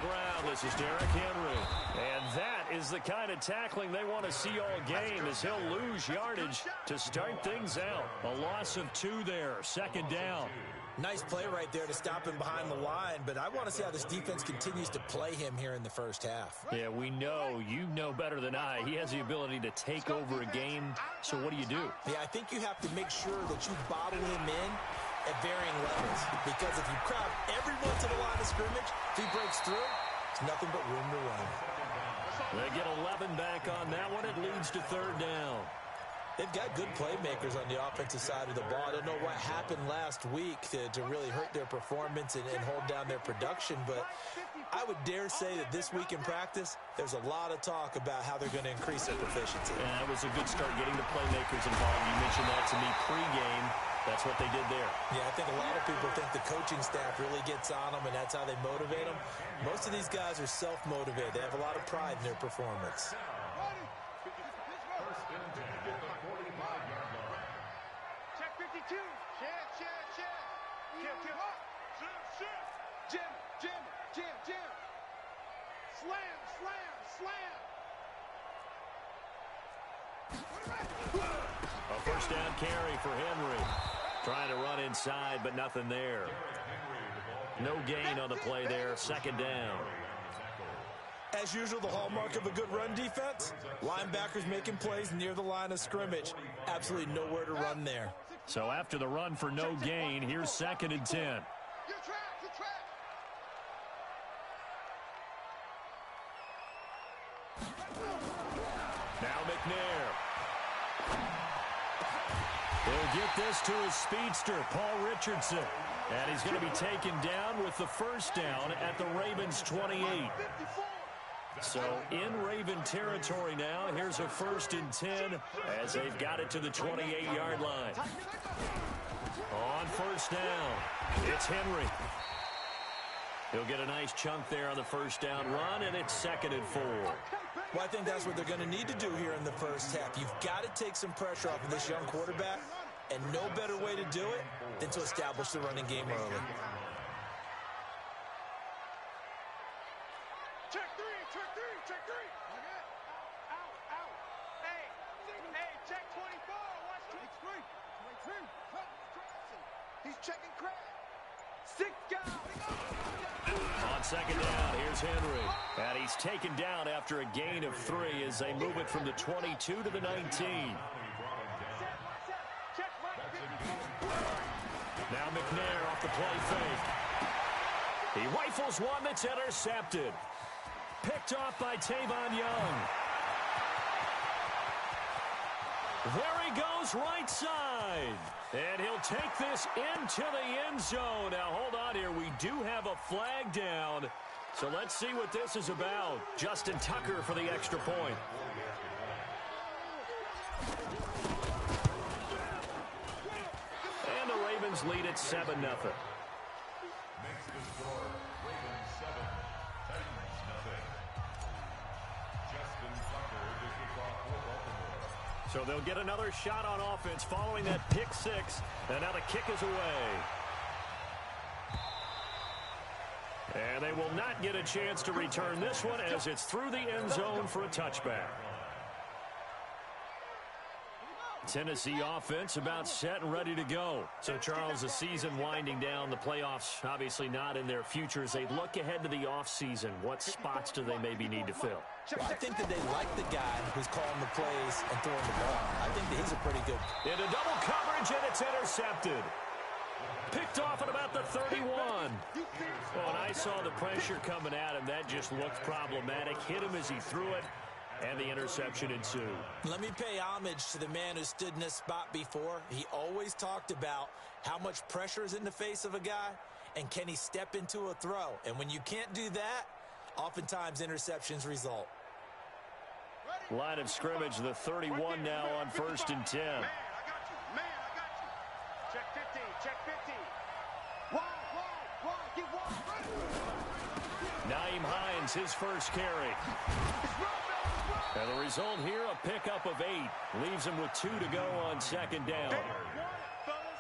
ground. This is Derrick Henry. And that is the kind of tackling they want to see all game, as he'll lose yardage to start things out. A loss of 2 there, second down. Nice play right there to stop him behind the line, but I want to see how this defense continues to play him here in the first half. Yeah, we know. You know better than I. He has the ability to take over a game, so what do you do? Yeah, I think you have to make sure that you bottle him in at varying levels, because if you crowd everyone to the line of scrimmage, if he breaks through, there's nothing but room to run. They get 11 back on that one. It leads to third down. They've got good playmakers on the offensive side of the ball. I don't know what happened last week to really hurt their performance and hold down their production, but I would dare say that this week in practice, there's a lot of talk about how they're going to increase their proficiency. And that was a good start getting the playmakers involved. You mentioned that to me pregame. That's what they did there. Yeah, I think a lot of people think the coaching staff really gets on them, and that's how they motivate them. Most of these guys are self-motivated. They have a lot of pride in their performance. A first down carry for Henry. Trying to run inside, but nothing there. No gain on the play there. Second down. As usual, the hallmark of a good run defense, linebackers making plays near the line of scrimmage. Absolutely nowhere to run there. So after the run for no gain, here's 2nd and 10. Now McNair. He'll get this to his speedster, Paul Richardson. And he's going to be taken down with the first down at the Ravens' 28. So in Raven territory now, here's a 1st and 10 as they've got it to the 28-yard line. On first down, it's Henry. He'll get a nice chunk there on the first down run, and it's 2nd and 4. Well, I think that's what they're going to need to do here in the first half. You've got to take some pressure off of this young quarterback, and no better way to do it than to establish the running game early. Check three. Out. Hey, check 24. Watch 23. He's checking crack. 6 guys. On second down, here's Henry. And he's taken down after a gain of 3 as they move it from the 22 to the 19. Now McNair off the play fake. He rifles one that's intercepted. Picked off by Tavon Young. There he goes, right side. And he'll take this into the end zone. Now, hold on here. We do have a flag down. So let's see what this is about. Justin Tucker for the extra point. And the Ravens lead at 7-0. So they'll get another shot on offense following that pick 6. And now the kick is away. And they will not get a chance to return this one as it's through the end zone for a touchback. Tennessee offense about set and ready to go. So, Charles, the season winding down, the playoffs obviously not in their future. As they look ahead to the offseason, what spots do they maybe need to fill? Well, I think that they like the guy who's calling the plays and throwing the ball. I think that he's a pretty good. Into double coverage, and it's intercepted. Picked off at about the 31. Well, and I saw the pressure coming at him. That just looked problematic. Hit him as he threw it, and the interception ensued. Let me pay homage to the man who stood in this spot before. He always talked about how much pressure is in the face of a guy, and can he step into a throw. And when you can't do that, oftentimes interceptions result. Line of scrimmage, the 31 now on 1st and 10. Man, I got you. Check 15. Check 15. Wide. Get wide. Naeem Hines, his first carry. And the result here, a pickup of 8. Leaves him with 2 to go on second down.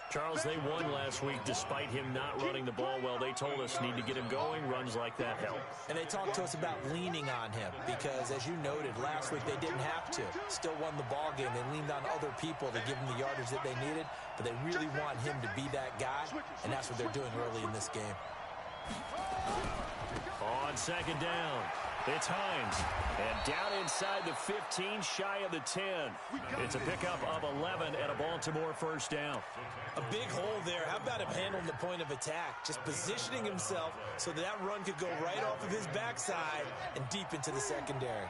Charles, they won last week despite him not running the ball well. They told us need to get him going. Runs like that help. And they talked to us about leaning on him because, as you noted, last week they didn't have to. Still won the ball game. They leaned on other people to give them the yardage that they needed, but they really want him to be that guy, and that's what they're doing early in this game. On second down, it's Hines. And down inside the 15, shy of the 10. It's a pickup of 11 and a Baltimore first down. A big hole there. How about him handling the point of attack? Just positioning himself so that run could go right off of his backside and deep into the secondary.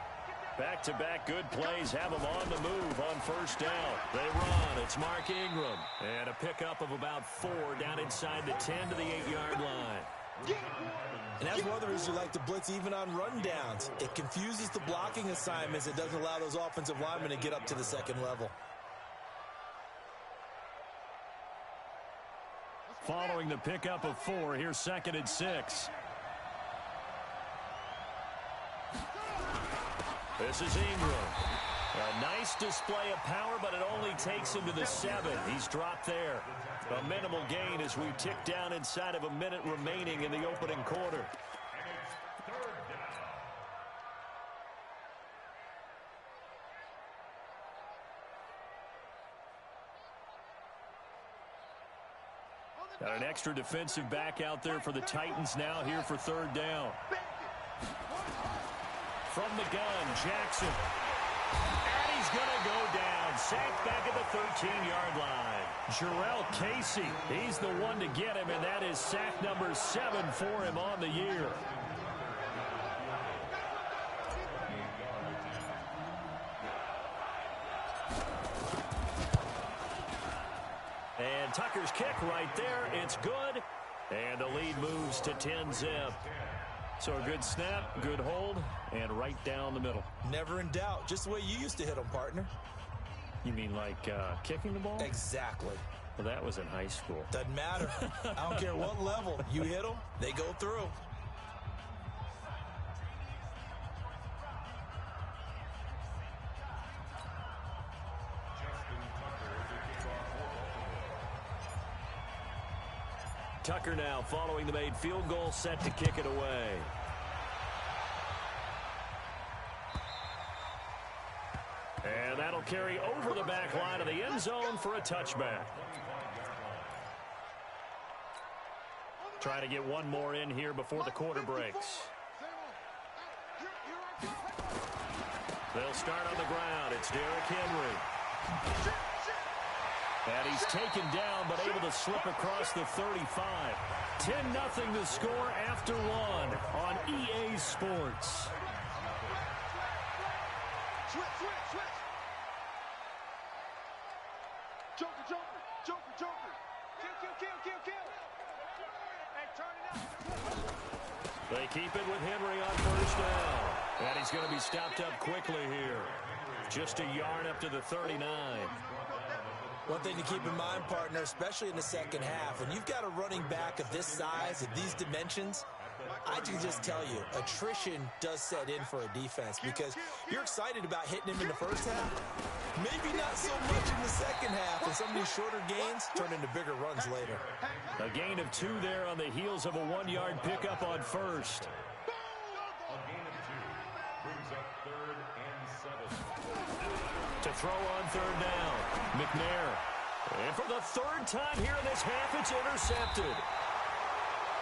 Back-to-back good plays have them on the move on first down. They run. It's Mark Ingram. And a pickup of about 4 down inside the 10 to the 8-yard line. And that's one of the reasons you like to blitz even on rundowns. It confuses the blocking assignments. It doesn't allow those offensive linemen to get up to the second level. Following the pickup of 4, here's 2nd and 6. This is Ingram. A nice display of power, but it only takes him to the 7. He's dropped there. A minimal gain as we tick down inside of a minute remaining in the opening quarter. Got an extra defensive back out there for the Titans now here for 3rd down. From the gun, Jackson. And he's going to go down. Sacked back at the 13-yard line. Jarrell Casey, he's the one to get him, and that is sack number 7 for him on the year. And Tucker's kick right there. It's good. And the lead moves to 10-zip. So a good snap, good hold, and right down the middle. Never in doubt. Just the way you used to hit them, partner. You mean like kicking the ball? Exactly. Well, that was in high school. Doesn't matter. I don't care what level. You hit them, they go through. Tucker now following the made field goal, set to kick it away. And that'll carry over the back line of the end zone for a touchback. Trying to get one more in here before the quarter breaks. They'll start on the ground. It's Derrick Henry. And he's taken down, but able to slip across the 35. 10-0 the score after 1 on EA Sports. Switch. Joker. Kill. Hey, turn it up. They keep it with Henry on first down. And he's going to be stopped up quickly here. Just a yard up to the 39. One thing to keep in mind, partner, especially in the second half, when you've got a running back of this size, of these dimensions, I can just tell you, attrition does set in for a defense because you're excited about hitting him in the first half. Maybe not so much in the second half, and some of these shorter gains turn into bigger runs later. A gain of 2 there on the heels of a 1-yard pickup on first. To throw on 3rd down, McNair. And for the 3rd time here in this half, it's intercepted.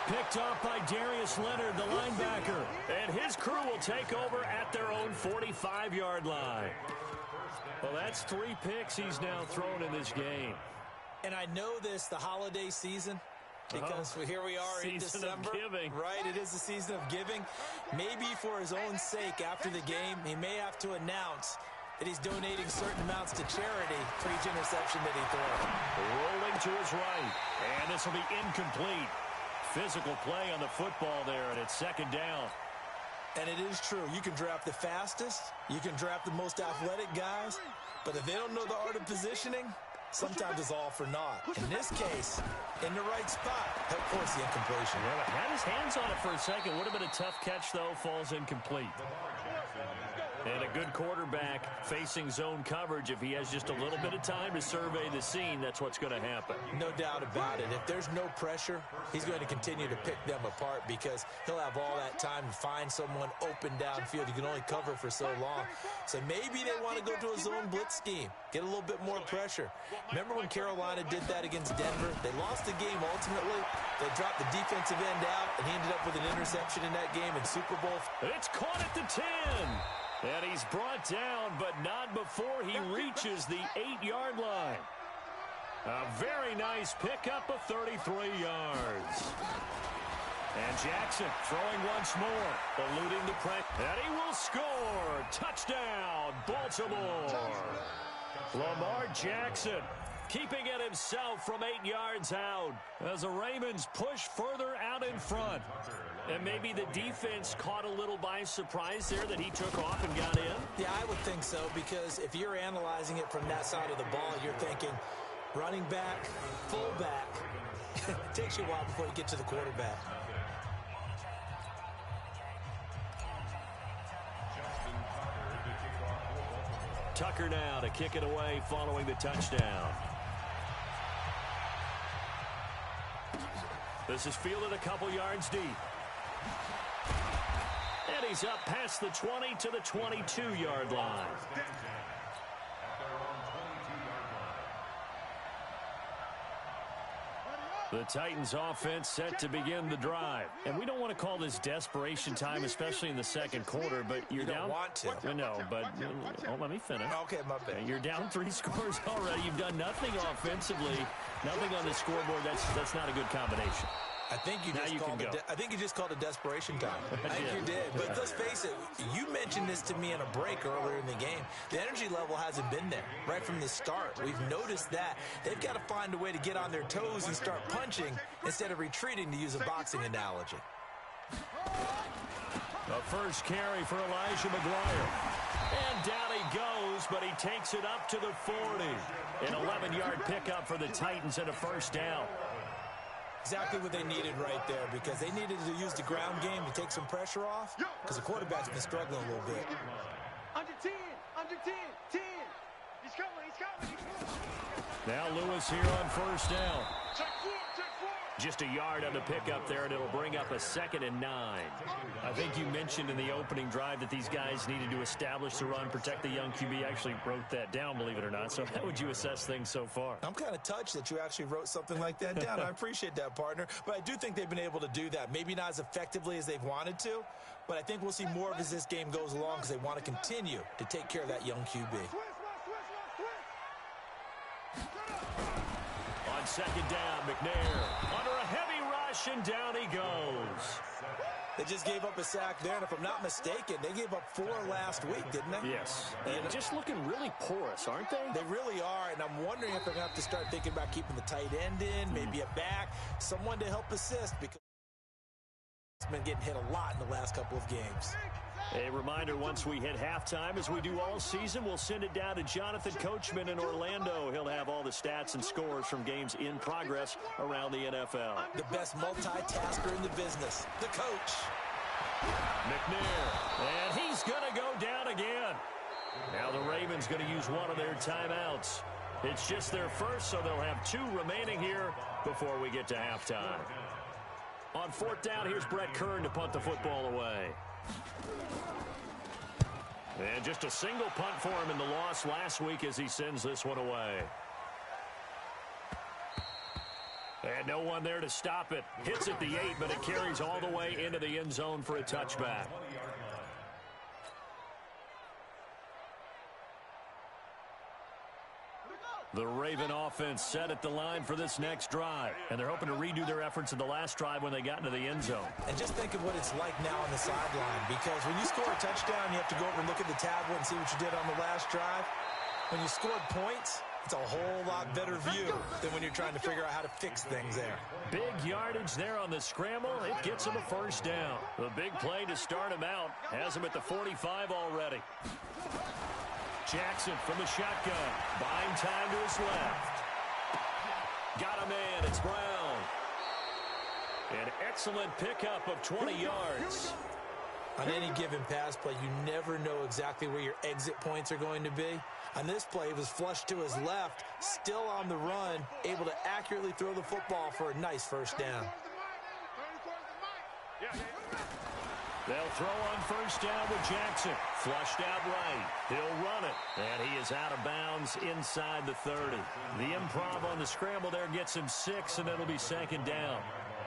Picked off by Darius Leonard, the linebacker. And his crew will take over at their own 45-yard line. Well, that's 3 picks he's now thrown in this game. And I know this, the holiday season, because here we are in December. Season of giving. Right, it is the season of giving. Maybe for his own sake, after the game, he may have to announce that he's donating certain amounts to charity for each interception that he throws. Rolling to his right, and this will be incomplete. Physical play on the football there, and it's 2nd down. And it is true. You can draft the fastest. You can draft the most athletic guys. But if they don't know the art of positioning, sometimes it's all for naught. In this case, in the right spot, he'll force the incompletion. Yeah, but had his hands on it for a second. Would have been a tough catch, though. Falls incomplete. And a good quarterback facing zone coverage. If he has just a little bit of time to survey the scene, that's what's going to happen. No doubt about it. If there's no pressure, he's going to continue to pick them apart because he'll have all that time to find someone open downfield. You can only cover for so long. So maybe they want to go to a zone blitz scheme, get a little bit more pressure. Remember when Carolina did that against Denver? They lost the game ultimately. They dropped the defensive end out, and he ended up with an interception in that game in Super Bowl. It's caught at the 10. And he's brought down, but not before he reaches the 8-yard line. A very nice pickup of 33 yards. And Jackson throwing once more, eluding the pressure. And he will score. Touchdown, Baltimore. Lamar Jackson keeping it himself from 8 yards out as the Ravens push further out in front. And maybe the defense caught a little by surprise there that he took off and got in? Yeah, I would think so, because if you're analyzing it from that side of the ball, you're thinking running back, fullback. It takes you a while before you get to the quarterback. Tucker now to kick it away following the touchdown. This is fielded a couple yards deep. And he's up past the 20 to the 22-yard line. The Titans offense set to begin the drive. And we don't want to call this desperation time, especially in the second quarter, but you're down. You don't want to. No, but let me finish. Okay, my bad. You're down 3 scores already. You've done nothing offensively, nothing on the scoreboard. That's not a good combination. I think you just called it desperation time. I think you did. But let's face it, you mentioned this to me in a break earlier in the game. The energy level hasn't been there right from the start. We've noticed that. They've got to find a way to get on their toes and start punching instead of retreating, to use a boxing analogy. The first carry for Elijah McGuire. And down he goes, but he takes it up to the 40. An 11-yard pickup for the Titans and a first down. Exactly what they needed right there, because they needed to use the ground game to take some pressure off, because the quarterback's been struggling a little bit. Under 10, 10. He's coming. Now Lewis here on first down. Check four. Just a yard on the pickup there, and it'll bring up a 2nd and 9. I think you mentioned in the opening drive that these guys needed to establish the run, protect the young QB. I actually wrote that down, believe it or not. So how would you assess things so far? I'm kind of touched that you actually wrote something like that down. I appreciate that, partner. But I do think they've been able to do that. Maybe not as effectively as they've wanted to, but I think we'll see more of as this game goes along, because they want to continue to take care of that young QB. On second down, McNair under a heavy rush, and down he goes. They just gave up a sack there, and if I'm not mistaken, they gave up 4 last week, didn't they? Yes. And just looking really porous, aren't they? They really are, and I'm wondering if they're going to have to start thinking about keeping the tight end in, maybe a back, someone to help assist, because it's been getting hit a lot in the last couple of games. A reminder, once we hit halftime, as we do all season, we'll send it down to Jonathan Coachman in Orlando. He'll have all the stats and scores from games in progress around the NFL. The best multitasker in the business, the coach. McNair, and he's going to go down again. Now the Ravens going to use one of their timeouts. It's just their first, so they'll have 2 remaining here before we get to halftime. On 4th down, here's Brett Kern to punt the football away. And just a single punt for him in the loss last week as he sends this one away. And no one there to stop it. Hits at the 8, but it carries all the way into the end zone for a touchback. The Raven offense set at the line for this next drive, and they're hoping to redo their efforts in the last drive when they got into the end zone. And just think of what it's like now on the sideline, because when you score a touchdown, you have to go over and look at the tablet and see what you did on the last drive. When you scored points, it's a whole lot better view than when you're trying to figure out how to fix things there. Big yardage there on the scramble. It gets him a first down. The big play to start him out has him at the 45 already. Jackson from the shotgun. Buying time to his left. Got a man. It's Brown. An excellent pickup of 20 yards. On any given pass play, you never know exactly where your exit points are going to be. On this play, it was flushed to his left, still on the run, able to accurately throw the football for a nice first down. They'll throw on first down with Jackson. Flushed out right. He'll run it. And he is out of bounds inside the 30. The improv on the scramble there gets him 6, and it'll be second down.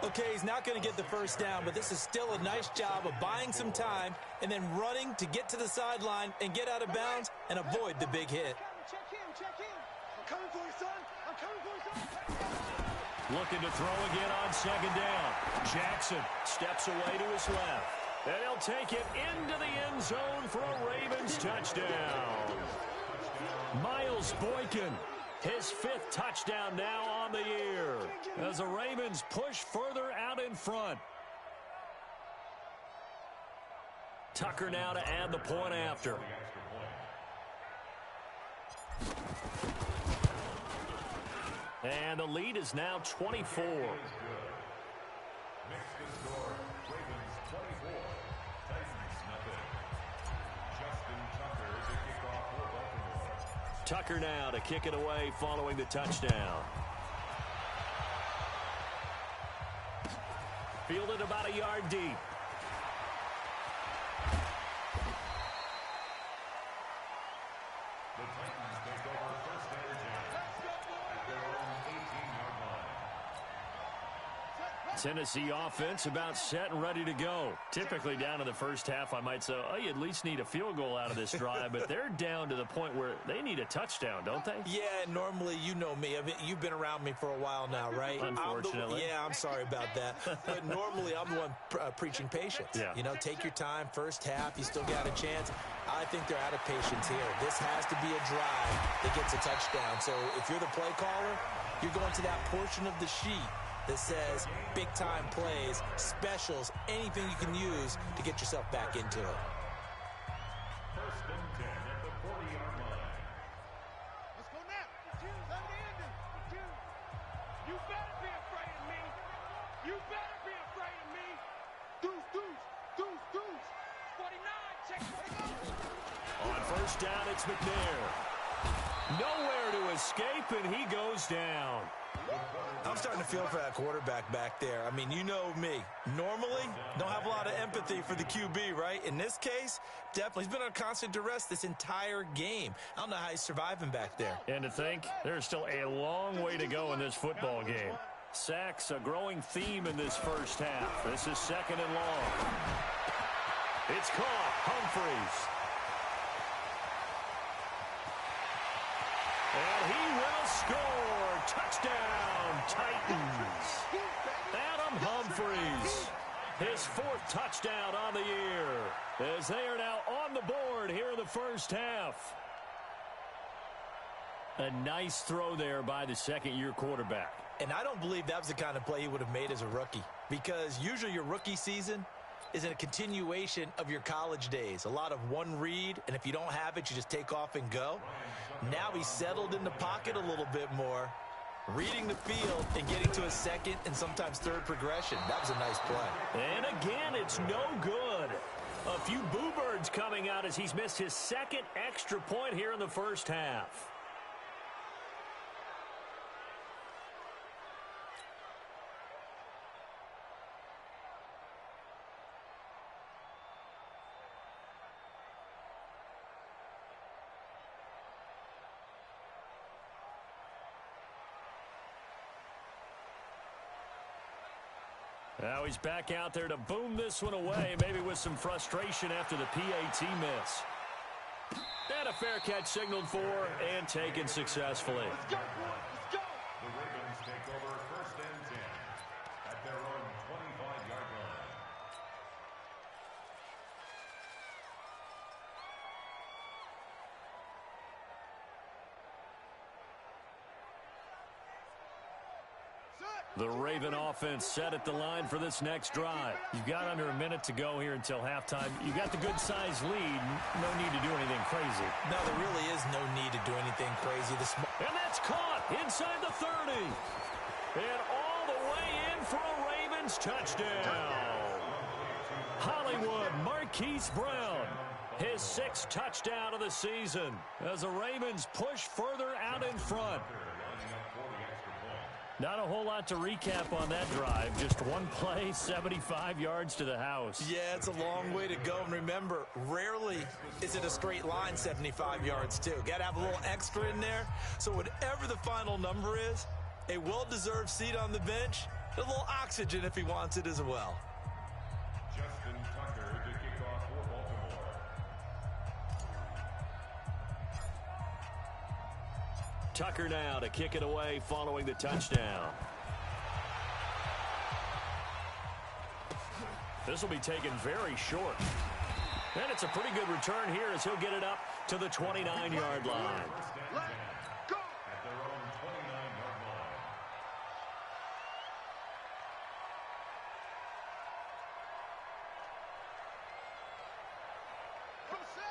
Okay, he's not going to get the first down, but this is still a nice job of buying some time and then running to get to the sideline and get out of bounds and avoid the big hit. Check in. I'm coming for you, son. I'm coming for you, son. Looking to throw again on second down. Jackson steps away to his left. And he'll take it into the end zone for a Ravens touchdown. Miles Boykin, his 5th touchdown now on the year, as the Ravens push further out in front. Tucker now to add the point after. And the lead is now 24. Tucker now to kick it away following the touchdown. Fielded about a yard deep. The Titans take over first and 10 at their own 18-yard line. Tennessee offense about set and ready to go. Typically down in the first half, I might say, oh, you at least need a field goal out of this drive, but they're down to the point where they need a touchdown, don't they? Yeah, normally, you know me. You've been around me for a while now, right? Unfortunately. I'm sorry about that. But normally, I'm the one preaching patience. Yeah. You know, take your time. First half, you still got a chance. I think they're out of patience here. This has to be a drive that gets a touchdown. So if you're the play caller, you're going to that portion of the sheet that says big-time plays, specials, anything you can use to get yourself back into it. First and 10 at the 40-yard line. Let's go now. You better be afraid of me. You better be afraid of me. Deuce. 49, check 49. On first down, it's McNair. Nowhere to escape, and he goes down. I'm starting to feel for that quarterback back there. I mean, you know me. Normally, don't have a lot of empathy for the QB, right? In this case, definitely. He's been on constant duress this entire game. I don't know how he's surviving back there. And to think, there's still a long way to go in this football game. Sacks, a growing theme in this first half. This is second and long. It's caught. Humphreys. And he will score. Touchdown, Titans. Adam Humphreys, his 4th touchdown on the year, as they are now on the board here in the first half. A nice throw there by the second-year quarterback. And I don't believe that was the kind of play he would have made as a rookie, because usually your rookie season is a continuation of your college days. A lot of one read, and if you don't have it, you just take off and go. Now he's settled in the pocket a little bit more, reading the field and getting to a second and sometimes third progression. That was a nice play. And again, it's no good. A few boo birds coming out as he's missed his 2nd extra point here in the first half. Now he's back out there to boom this one away, maybe with some frustration after the PAT miss. And a fair catch signaled for and taken successfully. Let's go, boys. Let's go. The Ravens take over first and 10 at their own 25-yard line. The Raven offense set at the line for this next drive. You've got under a minute to go here until halftime. You got the good-sized lead. No need to do anything crazy. No, there really is no need to do anything crazy. And that's caught inside the 30. And all the way in for a Ravens touchdown. Hollywood Marquise Brown, his 6th touchdown of the season as the Ravens push further out in front. Not a whole lot to recap on that drive. Just one play, 75 yards to the house. Yeah, it's a long way to go. And remember, rarely is it a straight line 75 yards, too. Got to have a little extra in there. So whatever the final number is, a well-deserved seat on the bench, a little oxygen if he wants it as well. Justin Tucker to kick off for Baltimore. Tucker now to kick it away following the touchdown. This will be taken very short. And it's a pretty good return here as he'll get it up to the 29-yard line. At their own 29-yard line.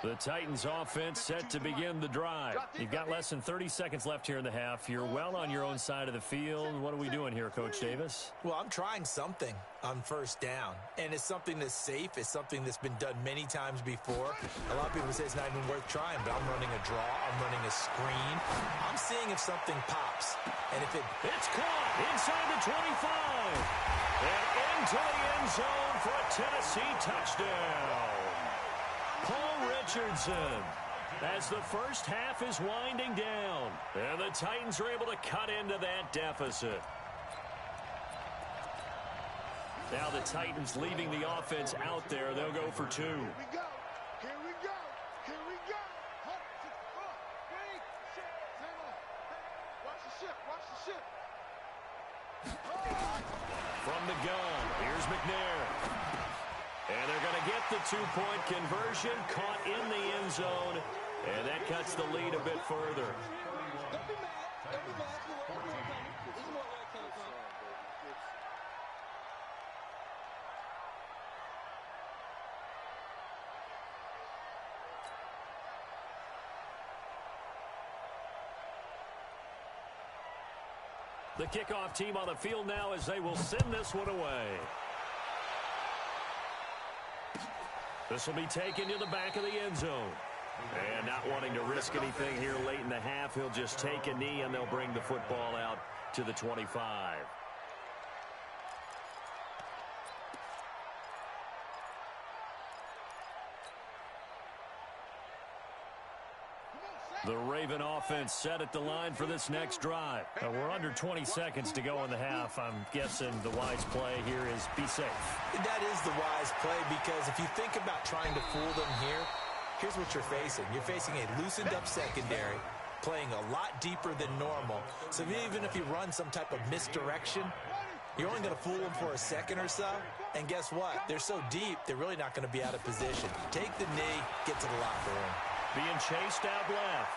The Titans offense set to begin the drive. You've got less than 30 seconds left here in the half. You're well on your own side of the field. What are we doing here, Coach Davis? Well, I'm trying something on first down, and it's something that's safe. It's something that's been done many times before. A lot of people say it's not even worth trying, but I'm running a draw. I'm running a screen. I'm seeing if something pops. And if it's caught inside the 25 and into the end zone for a Tennessee touchdown. Paul Richardson, as the first half is winding down, and the Titans are able to cut into that deficit. Now the Titans leaving the offense out there. They'll go for 2. Here we go. Here we go. Here we go. Ready, set, time on. Watch the ship. Watch the ship. From the gun, here's McNair. And they're going to get the 2-point conversion, caught in the end zone, and that cuts the lead a bit further. Don't be mad. Don't be mad. This is where that came from. The kickoff team on the field now as they will send this one away. This will be taken to the back of the end zone. And not wanting to risk anything here late in the half, he'll just take a knee and they'll bring the football out to the 25. The Raven offense set at the line for this next drive. We're under 20 seconds to go in the half. I'm guessing the wise play here is be safe. That is the wise play, because if you think about trying to fool them here, here's what you're facing. You're facing a loosened up secondary, playing a lot deeper than normal. So even if you run some type of misdirection, you're only going to fool them for a second or so. And guess what? They're so deep, they're really not going to be out of position. Take the knee, get to the locker room. Being chased out left.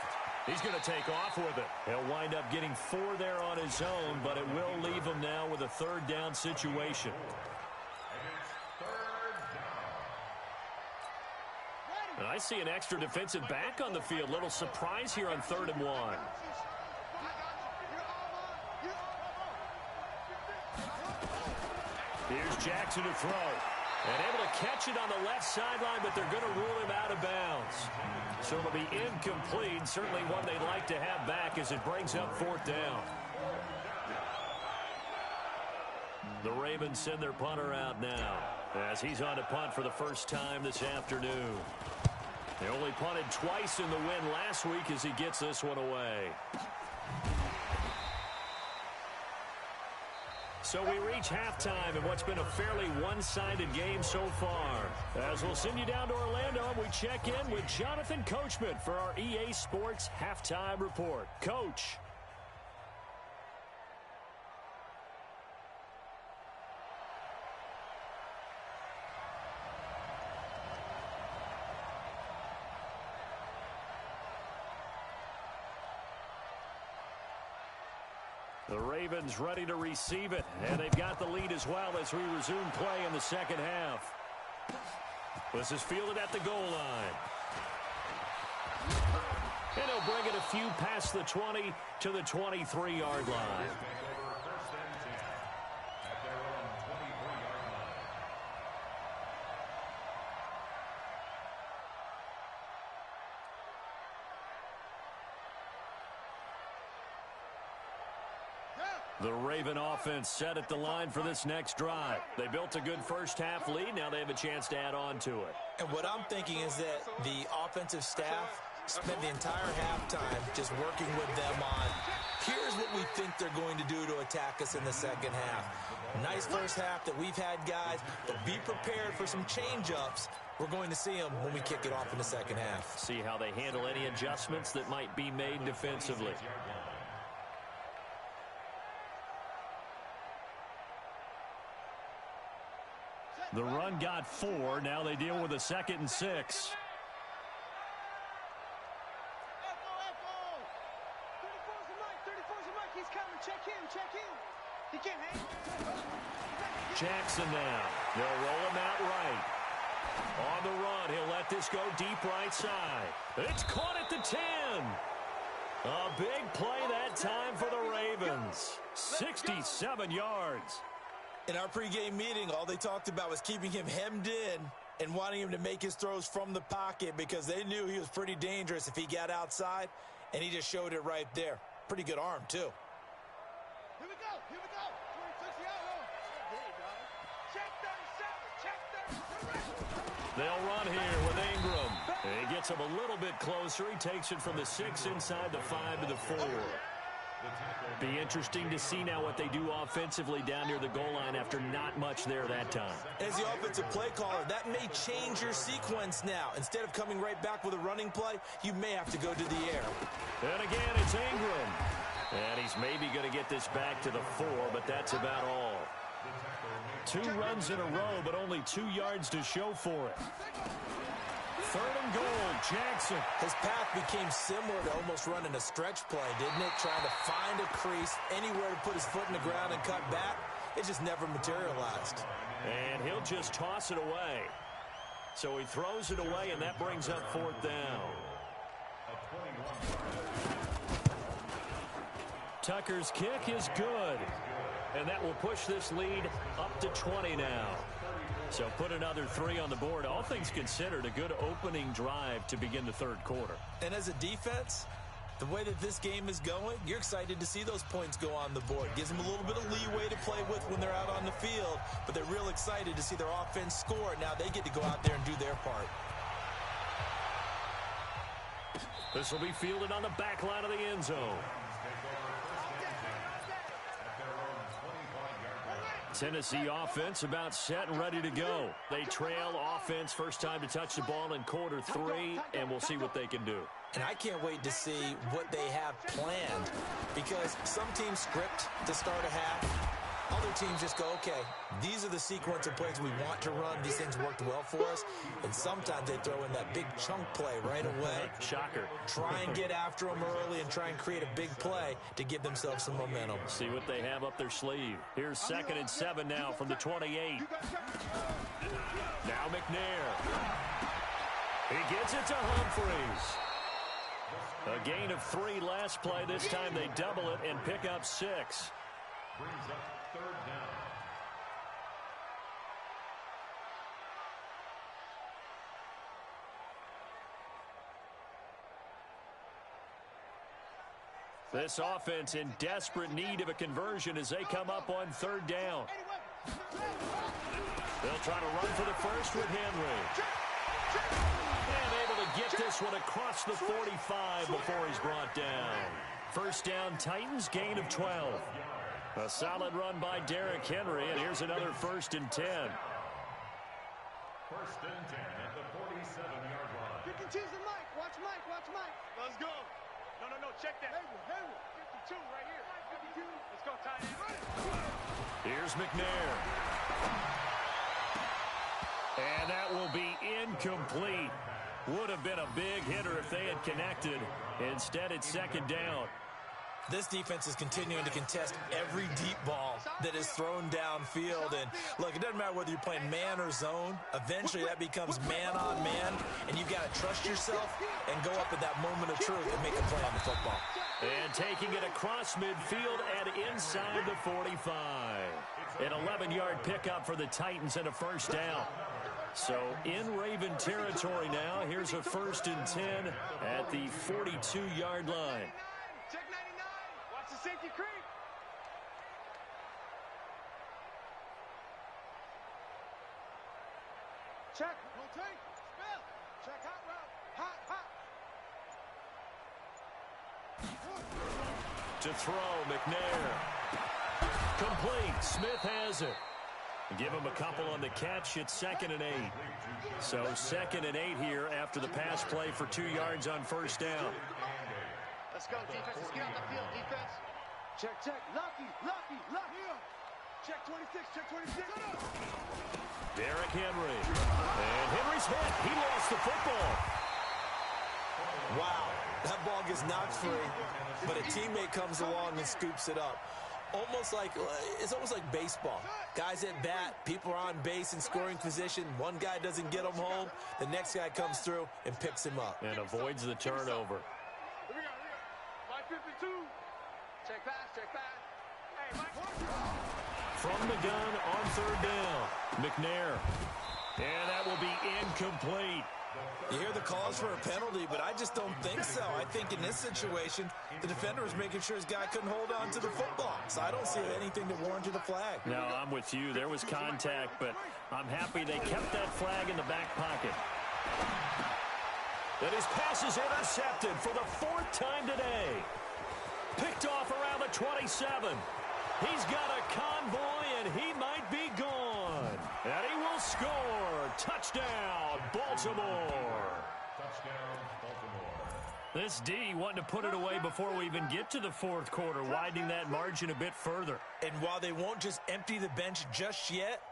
He's going to take off with it. He'll wind up getting 4 there on his own, but it will leave him now with a 3rd down situation. And I see an extra defensive back on the field. Little surprise here on 3rd and 1. Here's Jackson to throw. And able to catch it on the left sideline, but they're going to rule him out of bounds. So it'll be incomplete. Certainly one they'd like to have back as it brings up 4th down. The Ravens send their punter out now as he's on to punt for the first time this afternoon. They only punted twice in the win last week as he gets this one away. So we reach halftime in what's been a fairly one-sided game so far. As we'll send you down to Orlando, we check in with Jonathan Coachman for our EA Sports Halftime Report. Coach. The Ravens ready to receive it, and they've got the lead as well as we resume play in the second half. This is fielded at the goal line. And he'll bring it a few past the 20 to the 23-yard line. The Raven offense set at the line for this next drive. They built a good first-half lead. Now they have a chance to add on to it. And what I'm thinking is that the offensive staff spent the entire halftime just working with them on, here's what we think they're going to do to attack us in the second half. Nice first half that we've had, guys, but be prepared for some change-ups. We're going to see them when we kick it off in the second half. See how they handle any adjustments that might be made defensively. The run got 4. Now they deal with a 2nd and 6. Jackson now. They'll roll him out right. On the run, he'll let this go deep right side. It's caught at the 10. A big play that time for the Ravens. 67 yards. In our pregame meeting, all they talked about was keeping him hemmed in and wanting him to make his throws from the pocket because they knew he was pretty dangerous if he got outside, and he just showed it right there. Pretty good arm, too. Here we go. Here we go. Check 37. They'll run here with Ingram. He gets him a little bit closer. He takes it from the 6 inside the 5 to the 4. Be interesting to see now what they do offensively down near the goal line after not much there that time. As the offensive play caller, that may change your sequence now. Instead of coming right back with a running play, you may have to go to the air. And again, it's Ingram. And he's maybe going to get this back to the 4, but that's about all. 2 runs in a row, but only 2 yards to show for it. 3rd and goal, Jackson. His path became similar to almost running a stretch play, didn't it? Trying to find a crease, anywhere to put his foot in the ground and cut back. It just never materialized. And he'll just toss it away. So he throws it away, and that brings up 4th down. Tucker's kick is good. And that will push this lead up to 20 now. So put another 3 on the board. All things considered, a good opening drive to begin the 3rd quarter. And as a defense, the way that this game is going, you're excited to see those points go on the board. Gives them a little bit of leeway to play with when they're out on the field, but they're real excited to see their offense score. Now they get to go out there and do their part. This will be fielded on the back line of the end zone. Tennessee offense about set and ready to go. They trail offense first time to touch the ball in quarter 3, and we'll see what they can do. And I can't wait to see what they have planned, because some teams script to start a half. Other teams just go, okay, these are the sequence of plays we want to run. These things worked well for us. And sometimes they throw in that big chunk play right away. Shocker. Try and get after them early and try and create a big play to give themselves some momentum. See what they have up their sleeve. Here's 2nd and 7 now from the 28. Now McNair. He gets it to Humphreys. A gain of 3 last play. This time they double it and pick up 6. Brings up 3rd down. This offense in desperate need of a conversion as they come up on 3rd down. They'll try to run for the first with Henry. And able to get this one across the 45 before he's brought down. First down, Titans, gain of 12. A solid run by Derrick Henry, and here's another 1st and 10. 1st and 10 at the 47-yard line. You can choose the mic. Watch Mike. Watch Mike. Let's go. No. Check that. Hayward. 52 right here. 52. Let's go, tight end. Here's McNair. And that will be incomplete. Would have been a big hitter if they had connected. Instead, it's 2nd down. This defense is continuing to contest every deep ball that is thrown downfield. And look, it doesn't matter whether you're playing man or zone. Eventually, that becomes man on man, and you've got to trust yourself and go up at that moment of truth and make a play on the football. And taking it across midfield and inside the 45. An 11-yard pickup for the Titans and a 1st down. So in Raven territory now, here's a 1st and 10 at the 42-yard line. Check 99. Watch the safety creep. check. Rotate. Spell. Check hot route. Hot, hot. To throw, McNair. Complete. Smith has it. Give him a couple on the catch. It's 2nd and 8. So 2nd and 8 here after the pass play for 2 yards on first down. Let's go, defense. Let's get out the field, defense. Check, check. Lucky, lucky, lucky. Check 26, check 26. Derrick Henry. And Henry's hit. He lost the football. Wow, that ball gets knocked free, but a teammate comes along and scoops it up. It's almost like baseball. Guys at bat, people are on base in scoring position. One guy doesn't get him home. The next guy comes through and picks him up. And avoids the turnover. Here we go. 552. Check pass, check pass. Hey, Mike. From the gun on 3rd down. McNair. And that will be incomplete. You hear the calls for a penalty, but I just don't think so. I think in this situation, the defender was making sure his guy couldn't hold on to the football. So I don't see anything that warranted a flag. No, I'm with you. There was contact, but I'm happy they kept that flag in the back pocket. And his pass is intercepted for the 4th time today. Picked off around the 27. He's got a convoy, and he might be gone. And he will score. Touchdown, Baltimore. Touchdown, Baltimore. This D wanting to put it away before we even get to the 4th quarter, widening that margin a bit further. And while they won't just empty the bench just yet,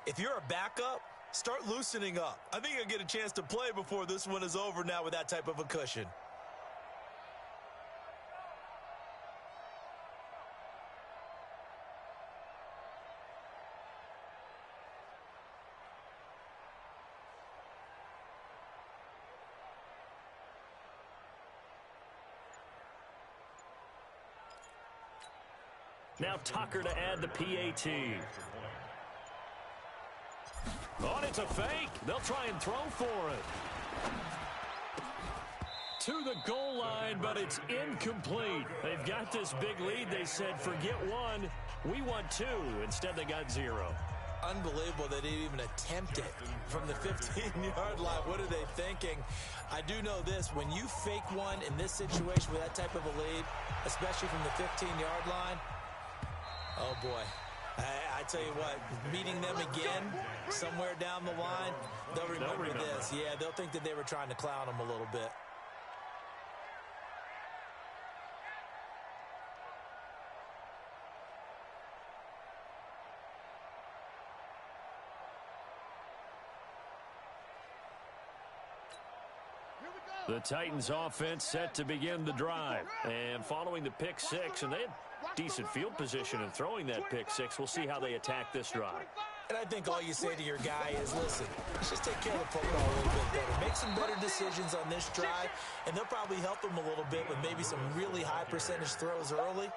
if you're a backup, start loosening up. I think you'll get a chance to play before this one is over now with that type of a cushion. Now Tucker to add the PAT. Oh, and it's a fake. They'll try and throw for it. To the goal line, but it's incomplete. They've got this big lead. They said, forget one. We want 2. Instead, they got 0. Unbelievable they didn't even attempt it from the 15-yard line. What are they thinking? I do know this. When you fake one in this situation with that type of a lead, especially from the 15-yard line, oh, boy. I tell you what, meeting them again somewhere down the line, they'll remember this. Yeah, they'll think that they were trying to clown them a little bit. The Titans offense set to begin the drive. And following the pick 6, and they had decent field position in throwing that pick 6. We'll see how they attack this drive. And I think all you say to your guy is, listen, let's just take care of the football a little bit better. Make some better decisions on this drive, and they'll probably help them a little bit with maybe some really high percentage throws early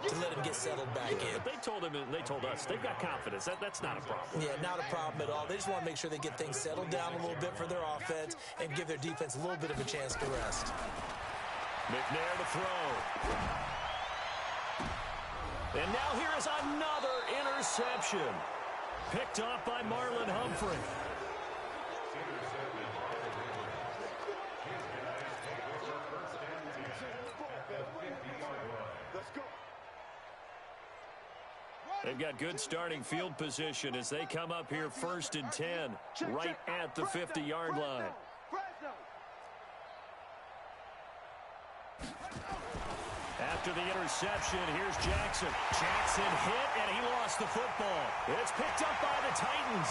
to let him get settled back in. But they told him, and they told us, they've got confidence. That's not a problem. Yeah, not a problem at all. They just want to make sure they get things settled down a little bit for their offense and give their defense a little bit of a chance to rest. McNair to throw. And now here is another interception. Picked off by Marlon Humphrey. They've got good starting field position as they come up here 1st and 10, right at the 50-yard line. After the interception, here's Jackson. Jackson hit, and he lost the football. It's picked up by the Titans.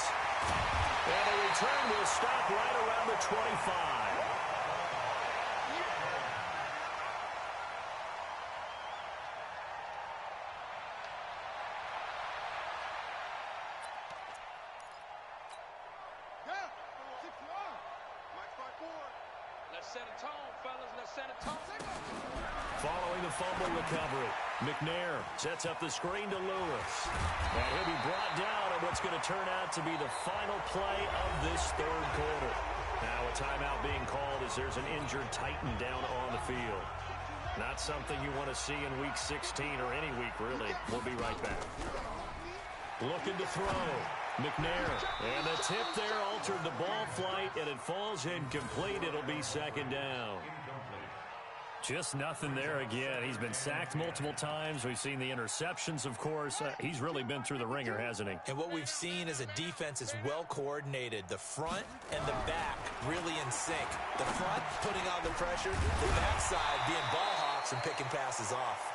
And the return will stop right around the 25. Let's set a tone, fellas. Let's set a tone. Following the fumble recovery, McNair sets up the screen to Lewis. And he'll be brought down on what's going to turn out to be the final play of this 3rd quarter. Now a timeout being called as there's an injured Titan down on the field. Not something you want to see in Week 16 or any week, really. We'll be right back. Looking to throw. McNair, and the tip there altered the ball flight, and it falls incomplete. It'll be second down. Just nothing there again. He's been sacked multiple times. We've seen the interceptions, of course. He's really been through the ringer, hasn't he? And what we've seen is a defense is well coordinated. The front and the back really in sync. The front putting on the pressure, the backside being ball hawks and picking passes off.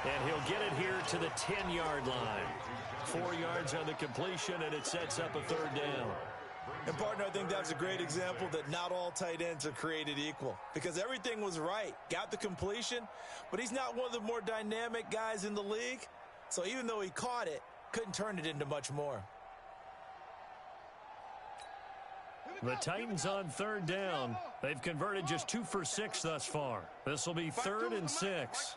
And he'll get it here to the 10-yard line. 4 yards on the completion, and it sets up a third down. And, partner, I think that's a great example that not all tight ends are created equal, because everything was right. Got the completion, but he's not one of the more dynamic guys in the league. So even though he caught it, couldn't turn it into much more. The Titans on third down. They've converted just 2 for 6 thus far. This will be 3rd and 6.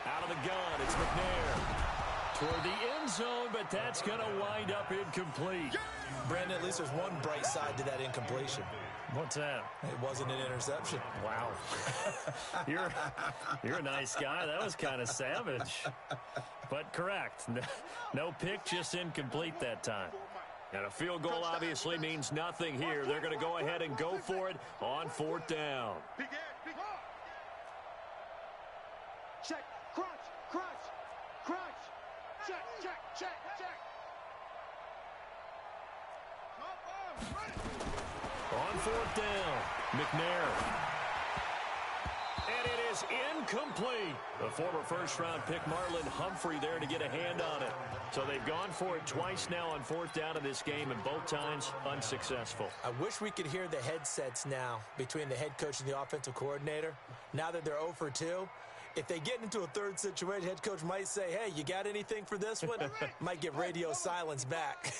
Out of the gun, it's McNair. Toward the end zone, but that's going to wind up incomplete. Brandon, at least there's one bright side to that incompletion. What's that? It wasn't an interception. Wow. You're a nice guy. That was kind of savage. But correct. No pick, just incomplete that time. And a field goal obviously means nothing here. They're going to go ahead and go for it on 4th down. Check, crunch, crunch, crunch. Check, check, check, check. On 4th down, McNair. And it is incomplete. The former first-round pick Marlon Humphrey there to get a hand on it. So they've gone for it twice now on 4th down in this game, and both times unsuccessful. I wish we could hear the headsets now between the head coach and the offensive coordinator. Now that they're 0 for 2. If they get into a third situation, head coach might say, hey, you got anything for this one? Might get radio silence back.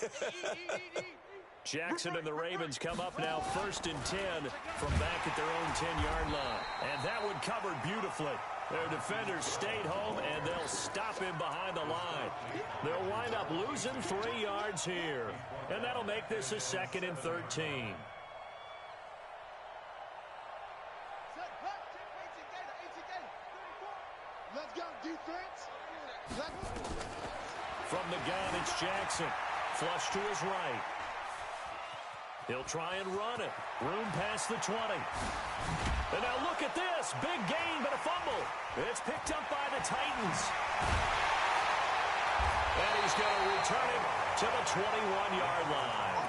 Jackson and the Ravens come up now 1st and 10 from back at their own 10-yard line. And that one covered beautifully. Their defenders stayed home, and they'll stop him behind the line. They'll wind up losing 3 yards here. And that'll make this a 2nd and 13. Let's go, defense. From the gun, it's Jackson. Flush to his right. He'll try and run it. Room past the 20. And now look at this. Big gain, but a fumble. It's picked up by the Titans. And he's going to return it to the 21-yard line.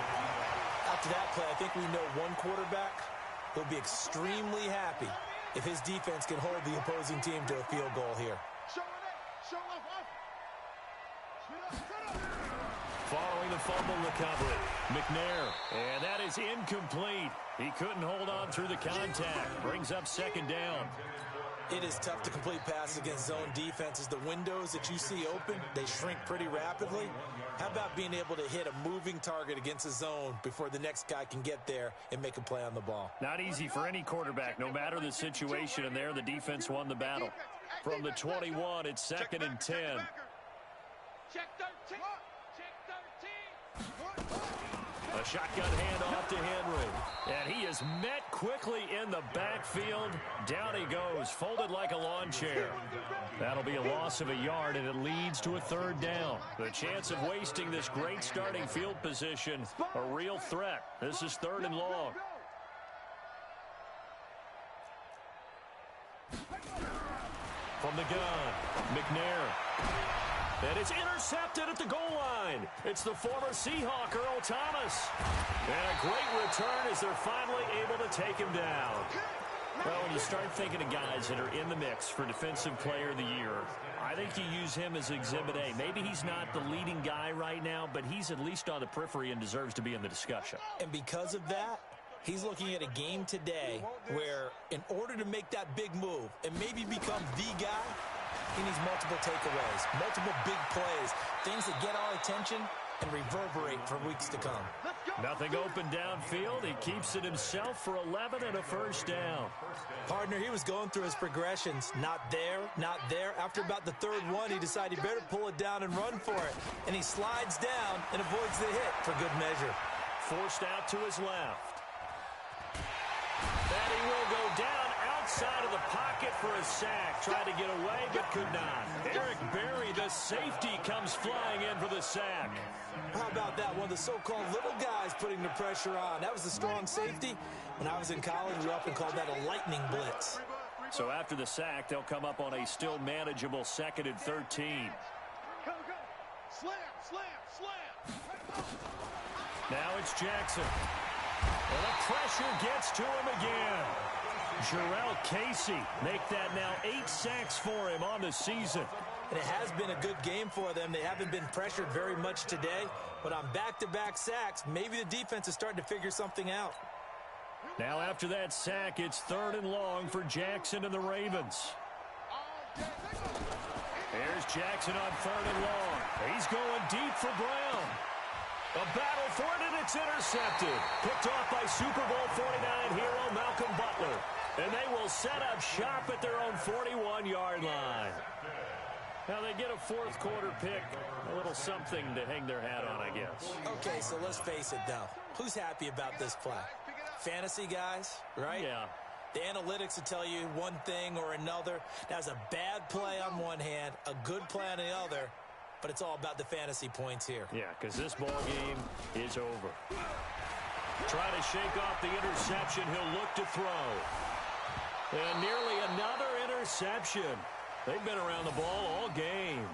After that play, I think we know one quarterback will be extremely happy if his defense can hold the opposing team to a field goal here. Following the fumble recovery, McNair. And that is incomplete. He couldn't hold on through the contact. Brings up 2nd down. It is tough to complete passes against zone defenses. The windows that you see open, they shrink pretty rapidly. How about being able to hit a moving target against a zone before the next guy can get there and make a play on the ball? Not easy for any quarterback, no matter the situation, and there the defense won the battle. From the 21, it's 2nd and 10. Check 13. Check 13. A shotgun handoff to Henry. And he is met quickly in the backfield. Down he goes, folded like a lawn chair. That'll be a loss of a yard, and it leads to a 3rd down. The chance of wasting this great starting field position, a real threat. This is 3rd and long. From the gun, McNair. And it's intercepted at the goal line. It's the former Seahawk, Earl Thomas. And a great return as they're finally able to take him down. Well, when you start thinking of guys that are in the mix for Defensive Player of the Year, I think you use him as Exhibit A. Maybe he's not the leading guy right now, but he's at least on the periphery and deserves to be in the discussion. And because of that, he's looking at a game today where in order to make that big move and maybe become the guy, he needs multiple takeaways, multiple big plays, things that get our attention and reverberate for weeks to come. Nothing open downfield. He keeps it himself for 11 and a 1st down. Partner, he was going through his progressions. Not there, not there. After about the 3rd one, he decided he better pull it down and run for it. And he slides down and avoids the hit for good measure. Forced out to his left. And he will go down outside of the pocket for a sack. Tried to get away, but could not. Eric Berry, the safety, comes flying in for the sack. How about that? One of the so-called little guys putting the pressure on. That was the strong safety. When I was in college, we often called that a lightning blitz. So after the sack, they'll come up on a still manageable 2nd and 13. Slam, slam, slam. Now it's Jackson. And the pressure gets to him again. Jarrell Casey make that now 8 sacks for him on the season. And it has been a good game for them. They haven't been pressured very much today. But on back-to-back sacks, maybe the defense is starting to figure something out. Now after that sack, it's 3rd and long for Jackson and the Ravens. Here's Jackson on 3rd and long. He's going deep for Brown. A battle for it, and it's intercepted. Picked off by Super Bowl 49 hero Malcolm Butler. And they will set up shop at their own 41-yard line. Now they get a 4th quarter pick. A little something to hang their hat on, I guess. Okay, so let's face it, though. Who's happy about this play? Fantasy guys, right? Yeah. The analytics will tell you one thing or another. That's a bad play on one hand, a good play on the other, but it's all about the fantasy points here. Yeah, because this ball game is over. Try to shake off the interception. He'll look to throw. And nearly another interception. They've been around the ball all game.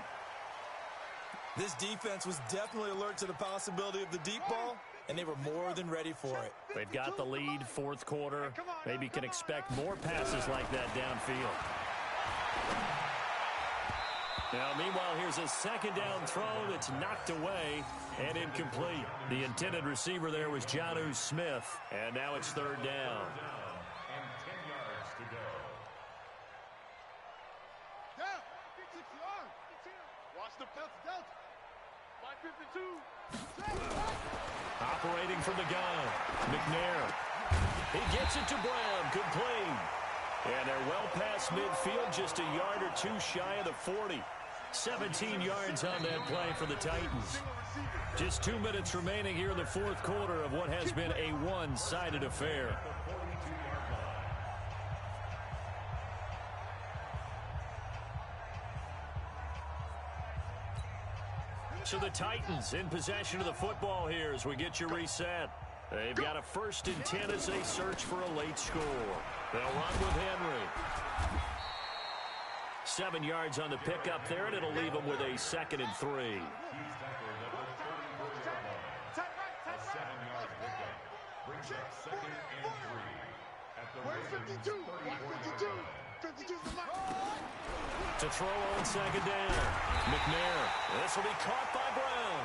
This defense was definitely alert to the possibility of the deep ball, and they were more than ready for it. They've got the lead, 4th quarter. Maybe can expect more passes like that downfield. Now, meanwhile, here's a 2nd down throw that's knocked away and incomplete. The intended receiver there was Jonnu Smith, and now it's 3rd down. And 10 yards to go. Watch the Delta. 552. Operating from the gun, McNair. He gets it to Brown, complete. And they're well past midfield, just a yard or 2 shy of the 40. 17 yards on that play for the Titans. Just 2 minutes remaining here in the 4th quarter of what has been a one-sided affair. So the Titans in possession of the football here as we get you reset. They've got a 1st and 10 as they search for a late score. They'll run with Henry. 7 yards on the pickup there, and it'll leave them with a 2nd and 3. A 7-yard pickup brings up 2nd and 3 at the Ravens 34. 52 To throw on 2nd down. McNair. This will be caught by Brown.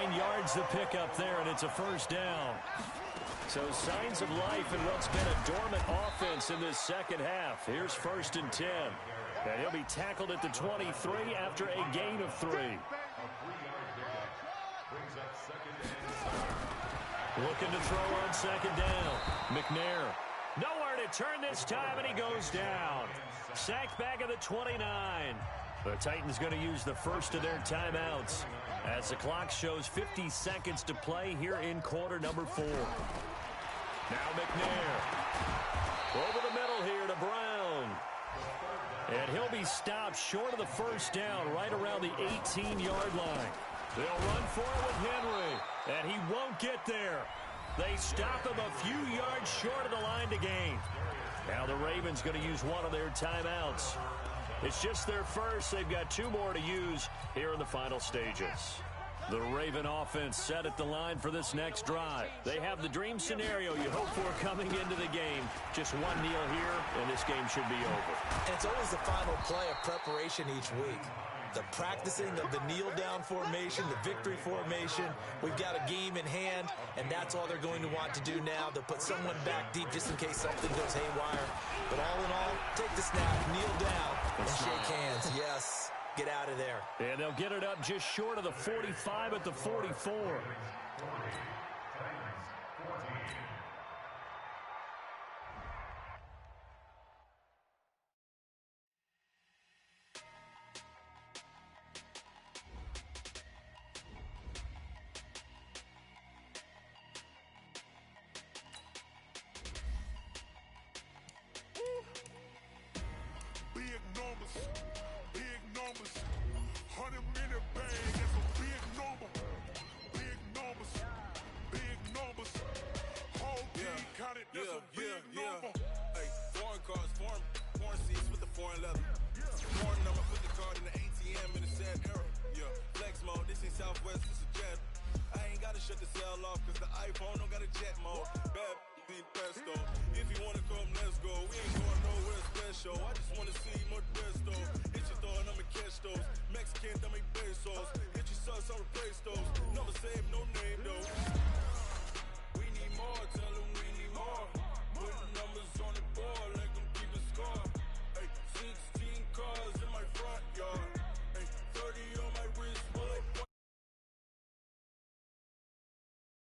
9 yards the pickup there, and it's a 1st down. So signs of life in what's been a dormant offense in this 2nd half. Here's 1st and 10. And he'll be tackled at the 23 after a gain of 3. A 3-yard pickup brings up 2nd and 7. Looking to throw on 2nd down. McNair. Nowhere to turn this time, and he goes down. Sacked back at the 29. The Titans going to use the 1st of their timeouts as the clock shows 50 seconds to play here in quarter number 4. Now McNair. Over the middle here to Brown. And he'll be stopped short of the 1st down right around the 18-yard line. They'll run for it with Henry, and he won't get there. They stop him a few yards short of the line to gain. Now the Ravens going to use one of their timeouts. It's just their first. They've got 2 more to use here in the final stages. The Raven offense set at the line for this next drive. They have the dream scenario you hope for coming into the game. Just 1 kneel here, and this game should be over. And it's always the final play of preparation each week. The practicing of the kneel-down formation, the victory formation. We've got a game in hand, and that's all they're going to want to do now. They'll put someone back deep just in case something goes haywire. But all in all, take the snap, kneel down, and shake hands. Yes, get out of there. And they'll get it up just short of the 45 at the 44. big numbers. Big numbers. 100 minute bag, that's a big number. Big numbers. Big numbers. Whole team counted, that's a big number. Hey, foreign cars, foreign seats with the foreign leather. Foreign number, put the card in the ATM in a sad era. Yeah, flex mode, this ain't Southwest, this is jet. I ain't gotta shut the cell off, cause the iPhone don't got a jet mode. Bad need pesto. If you wanna come, let's go. We ain't going nowhere special. I just wanna see more resto. Hit your thought, I'ma catch those. Mexican, dame pesos. Hit your sus, I'll replace those. Number save, no name though.